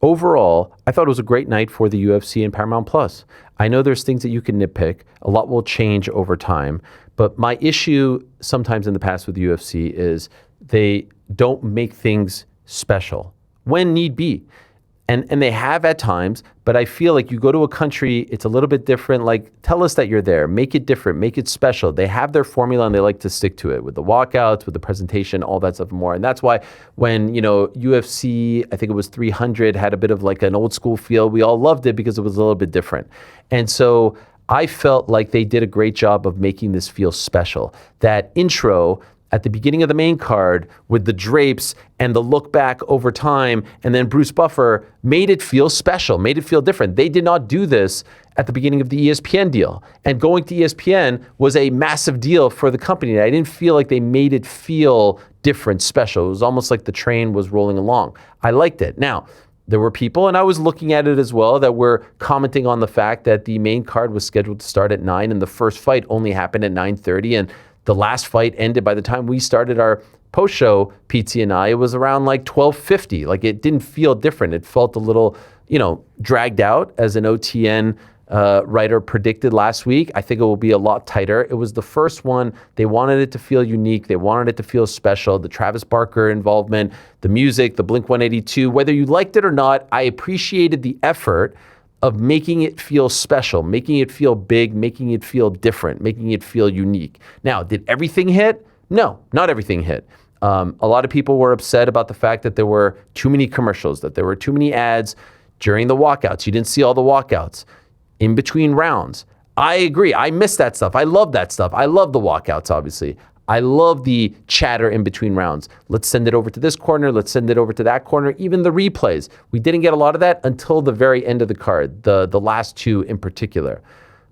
overall, I thought it was a great night for the UFC and Paramount Plus. I know there's things that you can nitpick. A lot will change over time. But my issue sometimes in the past with the UFC is they don't make things special when need be. And they have at times, but I feel like you go to a country, it's a little bit different. Like, tell us that you're there. Make it different. Make it special. They have their formula and they like to stick to it with the walkouts, with the presentation, all that stuff and more. And that's why when, UFC, I think it was 300, had a bit of like an old school feel, we all loved it because it was a little bit different. And so I felt like they did a great job of making this feel special. That intro at the beginning of the main card with the drapes and the look back over time, and then Bruce Buffer made it feel special, made it feel different. They did not do this at the beginning of the ESPN deal. And going to ESPN was a massive deal for the company. I didn't feel like they made it feel different, special. It was almost like the train was rolling along. I liked it. Now, there were people, and I was looking at it as well, that were commenting on the fact that the main card was scheduled to start at 9 and the first fight only happened at 9:30, and the last fight ended by the time we started our post-show, PT and I, it was around like 12:50. Like, it didn't feel different. It felt a little, dragged out, as an OTN writer predicted last week. I think it will be a lot tighter. It was the first one. They wanted it to feel unique. They wanted it to feel special. The Travis Barker involvement, the music, the Blink-182, whether you liked it or not, I appreciated the effort of making it feel special, making it feel big, making it feel different, making it feel unique. Now, did everything hit? No, not everything hit. A lot of people were upset about the fact that there were too many commercials, that there were too many ads during the walkouts. You didn't see all the walkouts in between rounds. I agree. I miss that stuff. I love that stuff. I love the walkouts, obviously. I love the chatter in between rounds. Let's send it over to this corner. Let's send it over to that corner. Even the replays. We didn't get a lot of that until the very end of the card, the last two in particular.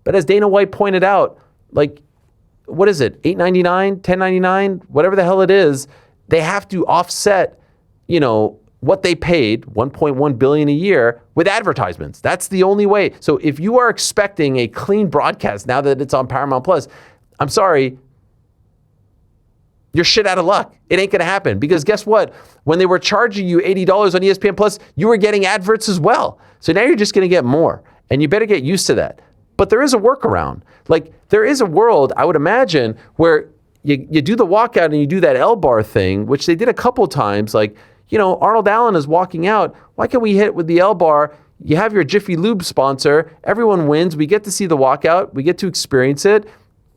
But as Dana White pointed out, like, what is it, $8.99, $10.99, whatever the hell it is, they have to offset, what they paid, $1.1 billion a year, with advertisements. That's the only way. So if you are expecting a clean broadcast now that it's on Paramount Plus, I'm sorry, you're shit out of luck. It ain't going to happen, because guess what? When they were charging you $80 on ESPN Plus, you were getting adverts as well. So now you're just going to get more, and you better get used to that. But there is a workaround. Like, there is a world, I would imagine, where you do the walkout and you do that L-bar thing, which they did a couple times. Like, Arnold Allen is walking out. Why can't we hit with the L-bar? You have your Jiffy Lube sponsor. Everyone wins. We get to see the walkout. We get to experience it.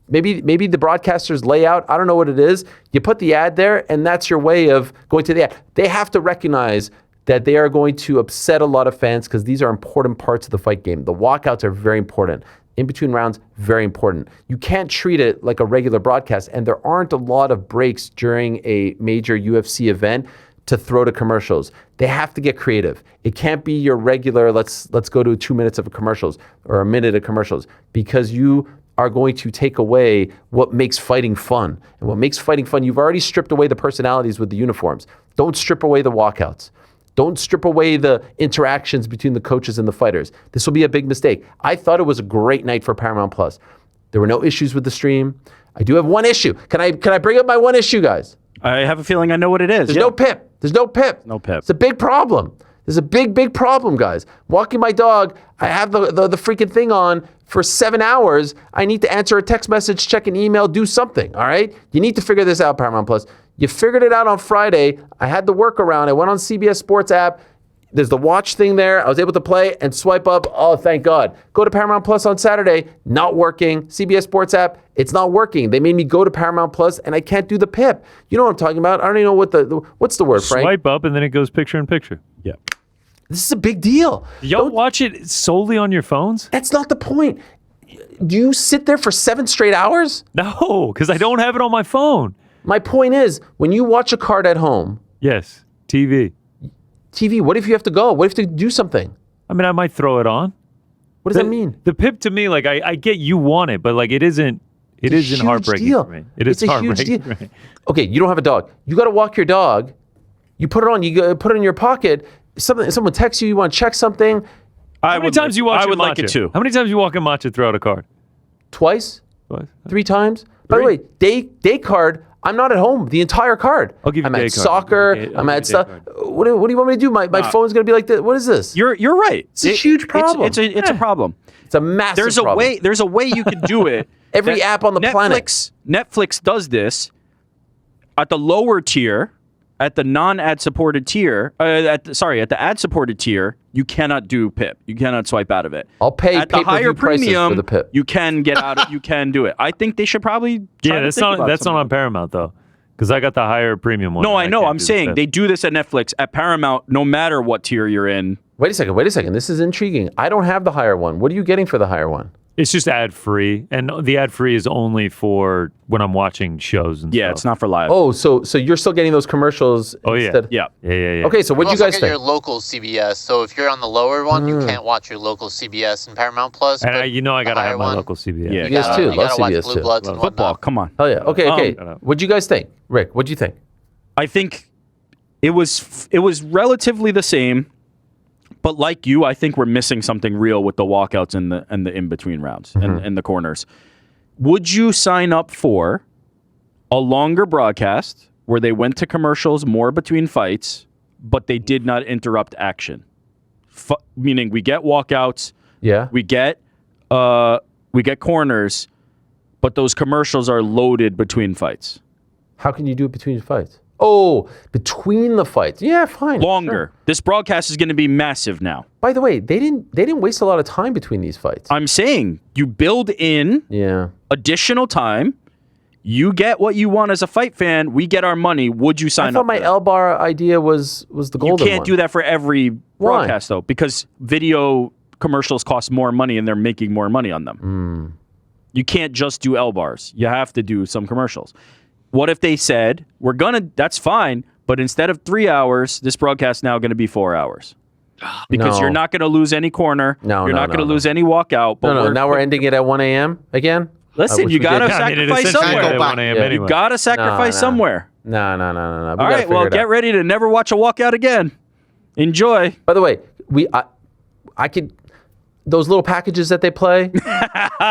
Maybe the broadcaster's layout, I don't know what it is. You put the ad there, and that's your way of going to the ad. They have to recognize that they are going to upset a lot of fans, because these are important parts of the fight game. The walkouts are very important. In between rounds, very important. You can't treat it like a regular broadcast, and there aren't a lot of breaks during a major UFC event to throw to commercials. They have to get creative. It can't be your regular, let's go to 2 minutes of commercials or a minute of commercials, because you are going to take away what makes fighting fun. And what makes fighting fun, you've already stripped away the personalities with the uniforms. Don't strip away the walkouts. Don't strip away the interactions between the coaches and the fighters. This will be a big mistake. I thought it was a great night for Paramount Plus. There were no issues with the stream. I do have one issue. Can I bring up my one issue, guys? I have a feeling I know what it is. There's no pip. There's no pip. No pip. It's a big problem. There's a big problem, guys. Walking my dog, I have the freaking thing on for 7 hours. I need to answer a text message, check an email, do something, all right? You need to figure this out, Paramount Plus. You figured it out on Friday. I had the workaround. I went on CBS Sports app. There's the watch thing there. I was able to play and swipe up. Oh, thank God. Go to Paramount Plus on Saturday. Not working. CBS Sports app, it's not working. They made me go to Paramount Plus, and I can't do the PIP. You know what I'm talking about? I don't even know what's the word, Frank? Swipe up, and then it goes picture in picture. Yeah. This is a big deal. Y'all watch it solely on your phones? That's not the point. Do you sit there for 7 straight hours? No, because I don't have it on my phone. My point is, when you watch a card at home. Yes, TV. TV, what if you have to go? What if you have to do something? I mean, I might throw it on. What does that mean? The PIP to me, like, I get you want it, but like it isn't heartbreaking for me. It's heartbreaking for me. Okay, you don't have a dog. You got to walk your dog. You put it on. You put it in your pocket. Someone texts you. You want to check something. How many times you watch? I would like it too. How many times you walk in matcha throughout a card? Twice. 3 times. By the way, day card. I'm not at home the entire card. I'll give you I'm a day at card. soccer. I'm at stuff. What do you want me to do? My phone's going to be like this. What is this? You're right. It's a huge problem. It's a problem. It's a massive problem. There's a way you can do it. Every app on the planet. Netflix does this at the lower tier, at the non-ad supported tier. At the ad supported tier, you cannot do PIP. You cannot swipe out of it. I'll pay at the higher pay-per-view prices premium. for the PIP. You can get out. You can do it. I think they should probably. That's not on Paramount though, because I got the higher premium one. No, I know. I'm saying they do this at Netflix. At Paramount, no matter what tier you're in. Wait a second. This is intriguing. I don't have the higher one. What are you getting for the higher one? It's just ad free, and the ad free is only for when I'm watching shows and stuff. It's not for live. Oh, so you're still getting those commercials? Oh instead? Yeah. Okay, so what do you guys think? Your local CBS. So if you're on the lower one, you can't watch your local CBS and Paramount Plus. And I gotta have my local CBS. Yeah, you guys too. You Love gotta watch CBS Blue too. Bloods and Football. whatnot. Come on. Oh yeah. Okay. What'd you guys think, Rick? What'd you think? I think it was relatively the same, but like you, I think we're missing something real with the walkouts and the in between rounds and the corners. Would you sign up for a longer broadcast where they went to commercials more between fights, but they did not interrupt action? Meaning we get walkouts, we get corners, but those commercials are loaded between fights. How can you do it between fights? Oh, between the fights. Yeah, fine. Longer. Sure. This broadcast is going to be massive now. By the way, they didn't waste a lot of time between these fights. I'm saying you build in additional time. You get what you want as a fight fan. We get our money. Would you sign up? I thought my L-bar idea was the golden one. You can't do that for every broadcast, though, because video commercials cost more money and they're making more money on them. You can't just do L-bars. You have to do some commercials. What if they said, that's fine, but instead of 3 hours, this broadcast is now going to be 4 hours? Because you're not going to lose any corner. You're not going to lose any walkout. But now we're ending it at 1 a.m. again? Listen, you got to sacrifice somewhere. You got to sacrifice somewhere. No. All right, well, get ready to never watch a walkout again. Enjoy. By the way, I could... Those little packages that they play,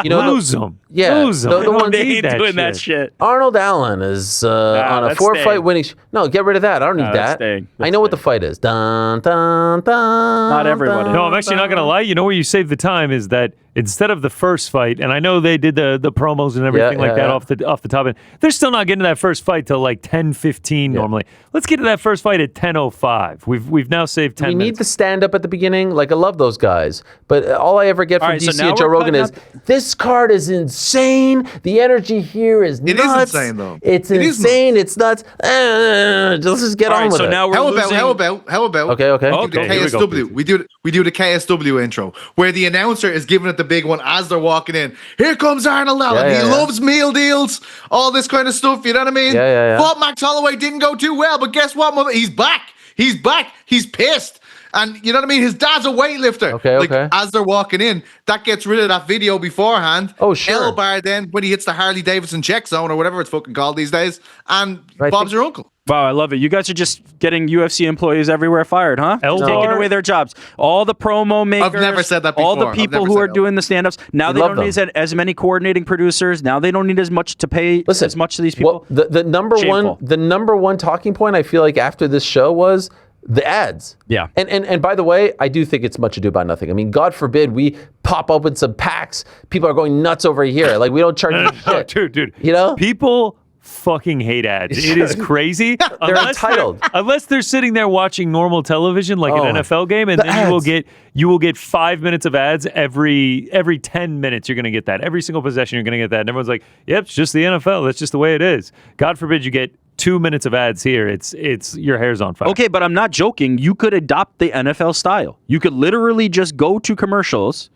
lose them. Yeah, lose them. The ones they ain't doing that shit. Arnold Allen is on a 4-fight winning. No, get rid of that. I don't need that. I know what the fight is. Dun dun dun. Not everybody. No, I'm actually not gonna lie. You know where you save the time is that instead of the first fight, and I know they did the promos and everything that off the top end. They're still not getting to that first fight till like 10:15 normally. Let's get to that first fight at 10:05. We've now saved 10 minutes. We need the stand up at the beginning. Like, I love those guys, but all I ever get from DC and Joe Rogan is this card is insane. The energy here is nuts. It is insane, though. It's insane. It's nuts. Let's just get on with it. Now how about? Okay. KSW. We do the KSW intro where the announcer is giving it the big one as they're walking in. Here comes Arnold Allen. He loves meal deals, all this kind of stuff. You know what I mean? Thought Max Holloway didn't go too well, but guess what? He's back. He's pissed. And you know what I mean? His dad's a weightlifter. Okay. As they're walking in, that gets rid of that video beforehand. Oh, sure. L-bar then when he hits the Harley Davidson check zone or whatever it's fucking called these days. And Bob's your uncle. Wow, I love it. You guys are just getting UFC employees everywhere fired, huh? L-bar? Taking away their jobs. All the promo makers. I've never said that before. All the people who are doing the stand-ups. Now they don't need as many coordinating producers. Now they don't need as much to pay as much to these people. Well, the number one talking point I feel like after this show was the ads. Yeah. And by the way, I do think it's much ado about nothing. I mean, God forbid we pop open some packs. People are going nuts over here. Like, we don't charge you shit. Dude. You know? People fucking hate ads. It is crazy. They're entitled. Unless they're sitting there watching normal television like an NFL game, and then you will get 5 minutes of ads every 10 minutes. You're going to get that. Every single possession, you're going to get that. And everyone's like, "Yep, it's just the NFL. That's just the way it is." God forbid you get 2 minutes of ads here. It's your hair's on fire. Okay, but I'm not joking. You could adopt the NFL style. You could literally just go to commercials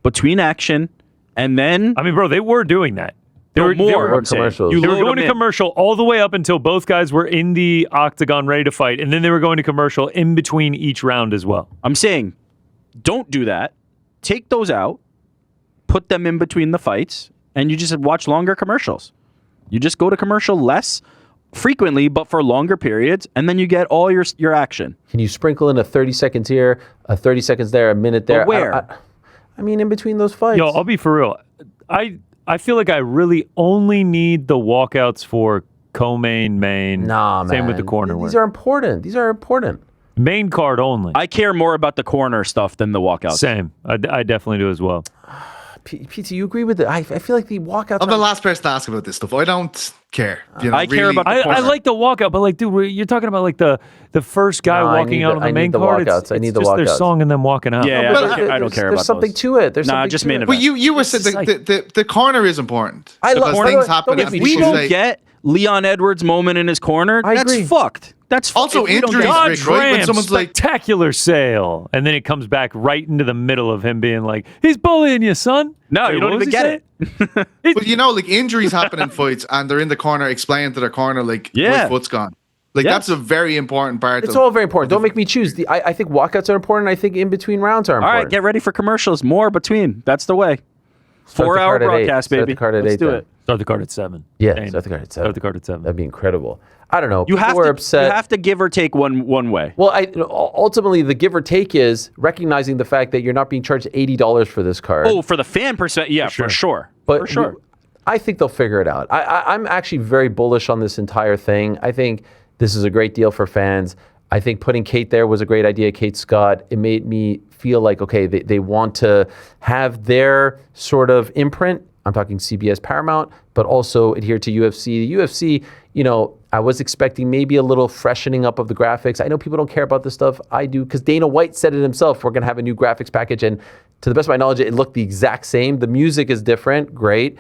between action, and then I mean, bro, they were doing that. They were commercials. They were going to commercial all the way up until both guys were in the octagon ready to fight, and then they were going to commercial in between each round as well. I'm saying, don't do that. Take those out, put them in between the fights, and you just watch longer commercials. You just go to commercial less frequently, but for longer periods, and then you get all your action. Can you sprinkle in a 30 seconds here, a 30 seconds there, a minute there? But where? I mean, in between those fights. Yo, I'll be for real. I feel like I really only need the walkouts for co-main, main. Nah, Same man. with the corner. These are important. These are important. Main card only. I care more about the corner stuff than the walkouts. Same. I definitely do as well. Pete, you agree with it? I feel like the walkouts. I'm the last person to ask about this stuff. I don't care. I care about the corner. I like the walkout, but like, dude, you're talking about like the first guy walking out on the main card. I need the just their walkouts. song and them walking out. Yeah, I don't care about There's something those. to it. There's Nah, something just to main it. event. But you were saying the corner is important. I love because things happen. don't and get me If we people don't say- get Leon Edwards' moment in his corner, I that's agree. fucked. That's Also if we don't injuries, get- Rick, Dodge right? When Ram, someone's like- spectacular sale, and then it comes back right into the middle of him being like, "He's bullying you, son." No, Wait, you don't what even was he get saying? it. But you know, like injuries happen in fights, and they're in the corner explaining to their corner, like, Yeah. my foot's gone. Like Yeah. that's a very important part. It's of, all very important. Don't make me choose. I think walkouts are important. I think in between rounds are All important. right, get ready for commercials. More between. That's the way. Start the 4-hour card at 8. broadcast, Start baby. the card at Let's 8 do then. it. Start the card at 7. Yeah, Dane. start the card at 7. Start the card at 7. That'd be incredible. I don't know. You People have were to. upset. You have to give or take one way. Well, ultimately, the give or take is recognizing the fact that you're not being charged $80 for this card. Oh, for the fan percent, yeah, for sure. But for sure. I think they'll figure it out. I'm actually very bullish on this entire thing. I think this is a great deal for fans. I think putting Kate there was a great idea, Kate Scott. It made me feel like, okay, they want to have their sort of imprint. I'm talking CBS Paramount, but also adhere to UFC. The UFC, I was expecting maybe a little freshening up of the graphics. I know people don't care about this stuff. I do, because Dana White said it himself. We're going to have a new graphics package. And to the best of my knowledge, it looked the exact same. The music is different. Great.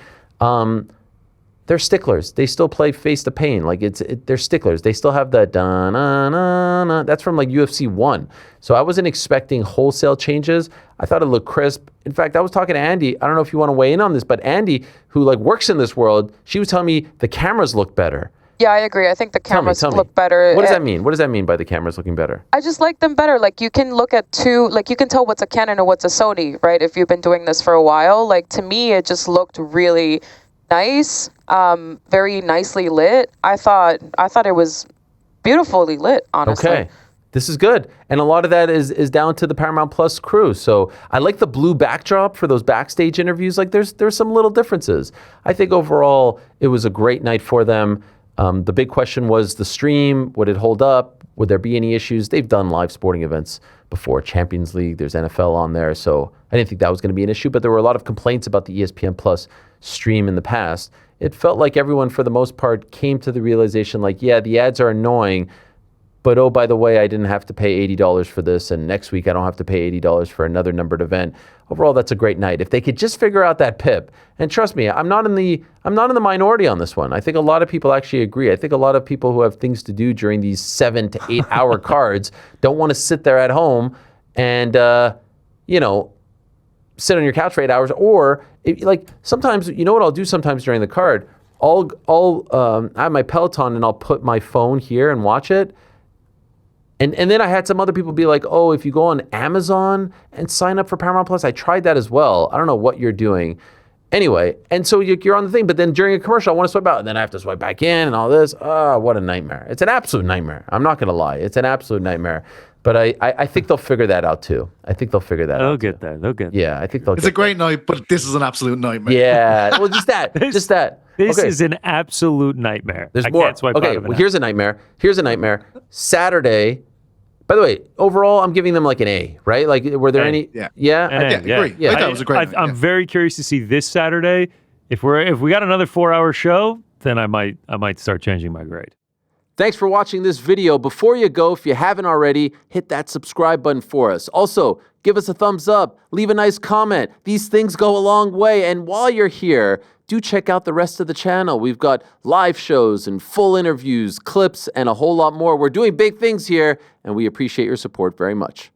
They're sticklers. They still play Face the Pain. Like they're sticklers. They still have the da-na-na-na. That's from like UFC 1. So I wasn't expecting wholesale changes. I thought it looked crisp. In fact, I was talking to Andy. I don't know if you want to weigh in on this, but Andy, who like works in this world, she was telling me the cameras look better. Yeah, I agree. I think the cameras Tell me. look better. What does that mean? What does that mean by the cameras looking better? I just like them better. Like you can look at you can tell what's a Canon or what's a Sony, right? If you've been doing this for a while. Like to me, it just looked really nice, very nicely lit. I thought it was beautifully lit, honestly. Okay. This is good. And a lot of that is down to the Paramount Plus crew. So I like the blue backdrop for those backstage interviews. Like there's some little differences. I think overall it was a great night for them. The big question was the stream. Would it hold up? Would there be any issues? They've done live sporting events before. Champions League, there's NFL on there. So I didn't think that was going to be an issue. But there were a lot of complaints about the ESPN Plus stream in the past. It felt like everyone, for the most part, came to the realization like, yeah, the ads are annoying. But oh, by the way, I didn't have to pay $80 for this, and next week I don't have to pay $80 for another numbered event. Overall, that's a great night. If they could just figure out that PIP, and trust me, I'm not in the minority on this one. I think a lot of people actually agree. I think a lot of people who have things to do during these 7 to 8 hour cards don't want to sit there at home and sit on your couch for 8 hours. Or sometimes, you know what I'll do sometimes during the card? I'll have my Peloton and I'll put my phone here and watch it. And then I had some other people be like, oh, if you go on Amazon and sign up for Paramount Plus, I tried that as well. I don't know what you're doing. Anyway, and so you're on the thing, but then during a commercial, I want to swipe out, and then I have to swipe back in and all this. Oh, what a nightmare. It's an absolute nightmare. I'm not going to lie. It's an absolute nightmare. But I think they'll figure that out too. I think they'll figure that out. They'll get there. They'll get there. Yeah, I think they'll It's get a great night, but this is an absolute nightmare. Yeah, well, just that. Just that. This Okay. is an absolute nightmare. There's I more. can't swipe Okay, out of it well, now. here's a nightmare. Here's a nightmare. Saturday. By the way, overall, I'm giving them like an A, right? Like, were there any? Yeah. Yeah. An A, Yeah, yeah. agree. I thought it was a great night. I'm Yeah. very curious to see this Saturday. If we got another 4-hour show, then I might start changing my grade. Thanks for watching this video. Before you go, if you haven't already, hit that subscribe button for us. Also, give us a thumbs up, leave a nice comment. These things go a long way. And while you're here, do check out the rest of the channel. We've got live shows and full interviews, clips, and a whole lot more. We're doing big things here, and we appreciate your support very much.